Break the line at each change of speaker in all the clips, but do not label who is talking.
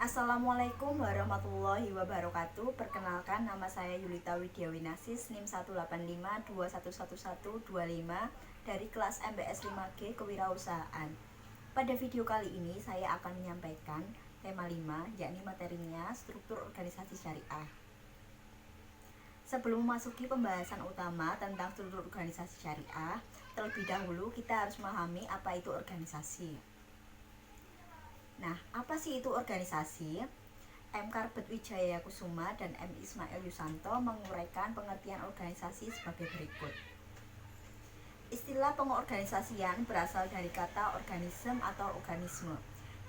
Assalamualaikum warahmatullahi wabarakatuh. Perkenalkan, nama saya Yulita Widiawinasis, NIM 185211125 dari kelas MBS 5G Kewirausahaan. Pada video kali ini saya akan menyampaikan tema 5, yakni materinya struktur organisasi syariah. Sebelum memasuki pembahasan utama tentang struktur organisasi syariah, terlebih dahulu kita harus memahami apa itu organisasi. Nah, apa sih itu organisasi? M. Karbet Wijaya Kusuma dan M. Ismail Yusanto menguraikan pengertian organisasi sebagai berikut. Istilah pengorganisasian berasal dari kata organisme atau organisme,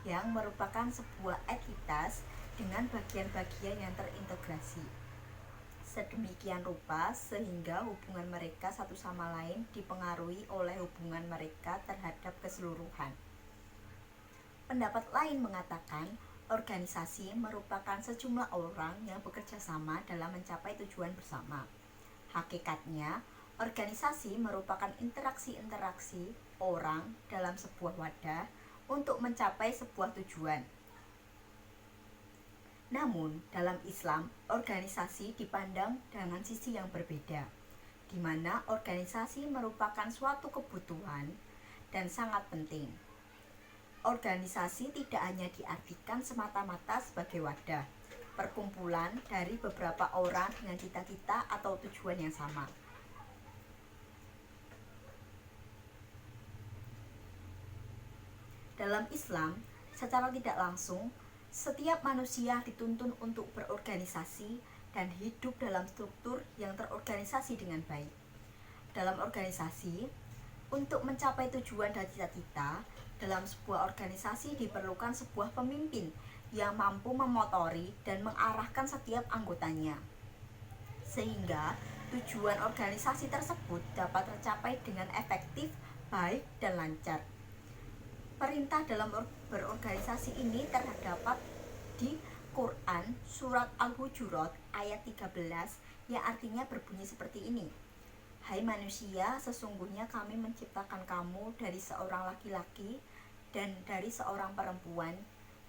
yang merupakan sebuah entitas dengan bagian-bagian yang terintegrasi sedemikian rupa sehingga hubungan mereka satu sama lain dipengaruhi oleh hubungan mereka terhadap keseluruhan. Pendapat lain mengatakan organisasi merupakan sejumlah orang yang bekerja sama dalam mencapai tujuan bersama. Hakikatnya, organisasi merupakan interaksi-interaksi orang dalam sebuah wadah untuk mencapai sebuah tujuan. Namun, dalam Islam, organisasi dipandang dengan sisi yang berbeda, di mana organisasi merupakan suatu kebutuhan dan sangat penting. Organisasi tidak hanya diartikan semata-mata sebagai wadah, perkumpulan dari beberapa orang dengan cita-cita atau tujuan yang sama. Dalam Islam, secara tidak langsung, setiap manusia dituntun untuk berorganisasi dan hidup dalam struktur yang terorganisasi dengan baik. Dalam organisasi, untuk mencapai tujuan dan cita-cita, dalam sebuah organisasi diperlukan sebuah pemimpin yang mampu memotori dan mengarahkan setiap anggotanya, sehingga tujuan organisasi tersebut dapat tercapai dengan efektif, baik, dan lancar. Perintah dalam berorganisasi ini terdapat di Quran Surat Al-Hujurat ayat 13 yang artinya berbunyi seperti ini. Hai manusia, sesungguhnya kami menciptakan kamu dari seorang laki-laki dan dari seorang perempuan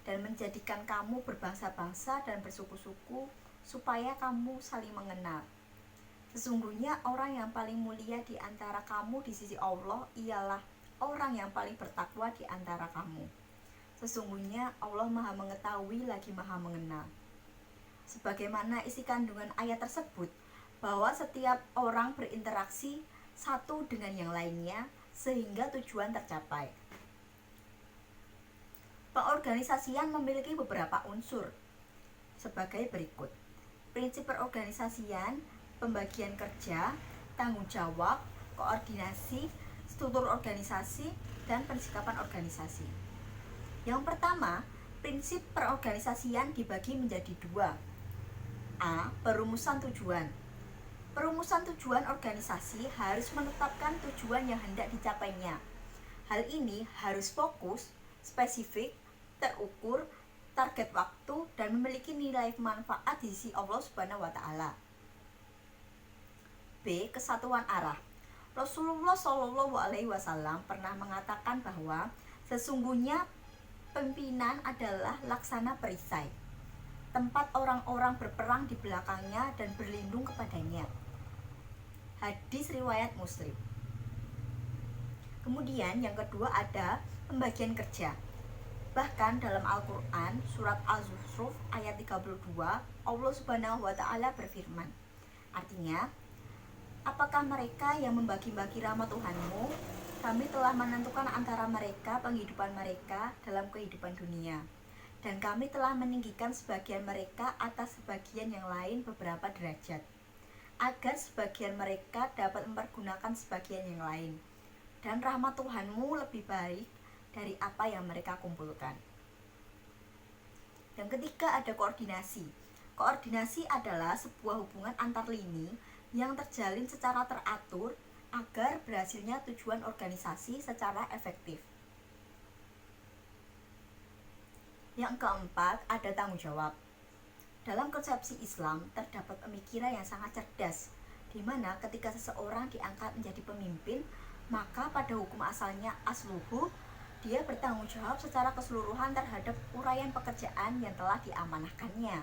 dan menjadikan kamu berbangsa-bangsa dan bersuku-suku supaya kamu saling mengenal. Sesungguhnya orang yang paling mulia di antara kamu di sisi Allah ialah orang yang paling bertakwa di antara kamu. Sesungguhnya Allah Maha Mengetahui lagi Maha Mengenal. Sebagaimana isi kandungan ayat tersebut, bahwa setiap orang berinteraksi satu dengan yang lainnya sehingga tujuan tercapai. Pengorganisasian memiliki beberapa unsur sebagai berikut. Prinsip perorganisasian, pembagian kerja, tanggung jawab, koordinasi, struktur organisasi, dan pensikapan organisasi. Yang pertama, prinsip perorganisasian dibagi menjadi dua. A. Perumusan tujuan. Perumusan tujuan organisasi harus menetapkan tujuan yang hendak dicapainya. Hal ini harus fokus, spesifik, terukur, target waktu, dan memiliki nilai manfaat di sisi Allah Subhanahu wa Ta'ala. B. Kesatuan arah. Rasulullah Shallallahu Alaihi Wasallam pernah mengatakan bahwa sesungguhnya pimpinan adalah laksana perisai, tempat orang-orang berperang di belakangnya dan berlindung kepadanya. Hadis riwayat Muslim. Kemudian yang kedua ada pembagian kerja. Bahkan dalam Al-Quran surat Al-Zukhruf ayat 32, Allah Subhanahu wa Ta'ala berfirman, artinya, apakah mereka yang membagi-bagi rahmat Tuhanmu? Kami telah menentukan antara mereka penghidupan mereka dalam kehidupan dunia, dan kami telah meninggikan sebagian mereka atas sebagian yang lain beberapa derajat, agar sebagian mereka dapat mempergunakan sebagian yang lain, dan rahmat Tuhanmu lebih baik dari apa yang mereka kumpulkan. Yang ketiga ada koordinasi. Koordinasi adalah sebuah hubungan antar lini yang terjalin secara teratur agar berhasilnya tujuan organisasi secara efektif. Yang keempat ada tanggung jawab. Dalam konsepsi Islam terdapat pemikiran yang sangat cerdas, di mana ketika seseorang diangkat menjadi pemimpin, maka pada hukum asalnya asluhu Dia bertanggung jawab secara keseluruhan terhadap uraian pekerjaan yang telah diamanahkannya.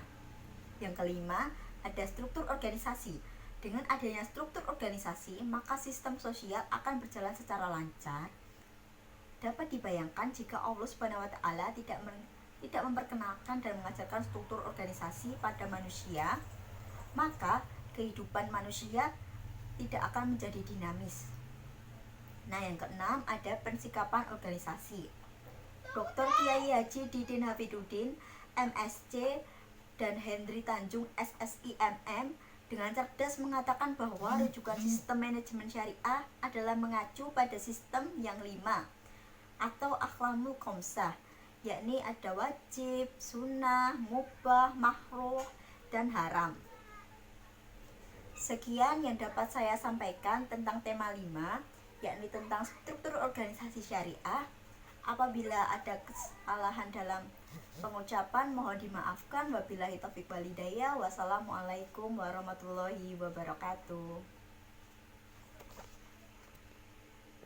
Yang kelima, ada struktur organisasi. Dengan adanya struktur organisasi, maka sistem sosial akan berjalan secara lancar. Dapat dibayangkan jika Allah Subhanahu wa taala tidak memperkenalkan dan mengajarkan struktur organisasi pada manusia, maka kehidupan manusia tidak akan menjadi dinamis. Nah, yang keenam ada pensikapan organisasi. Dr. Kiai Haji Didin Hafidudin, MSc, dan Henry Tanjung, SSI MM, dengan cerdas mengatakan bahwa rujukan sistem manajemen syariah adalah mengacu pada sistem yang 5 atau akhlamul khamsah, yakni ada wajib, sunnah, mubah, makruh, dan haram. Sekian yang dapat saya sampaikan tentang tema 5, yakni tentang struktur organisasi syariah. Apabila ada kesalahan dalam pengucapan mohon dimaafkan. Wabillahi taufiq wal hidayah. Wassalamualaikum warahmatullahi wabarakatuh.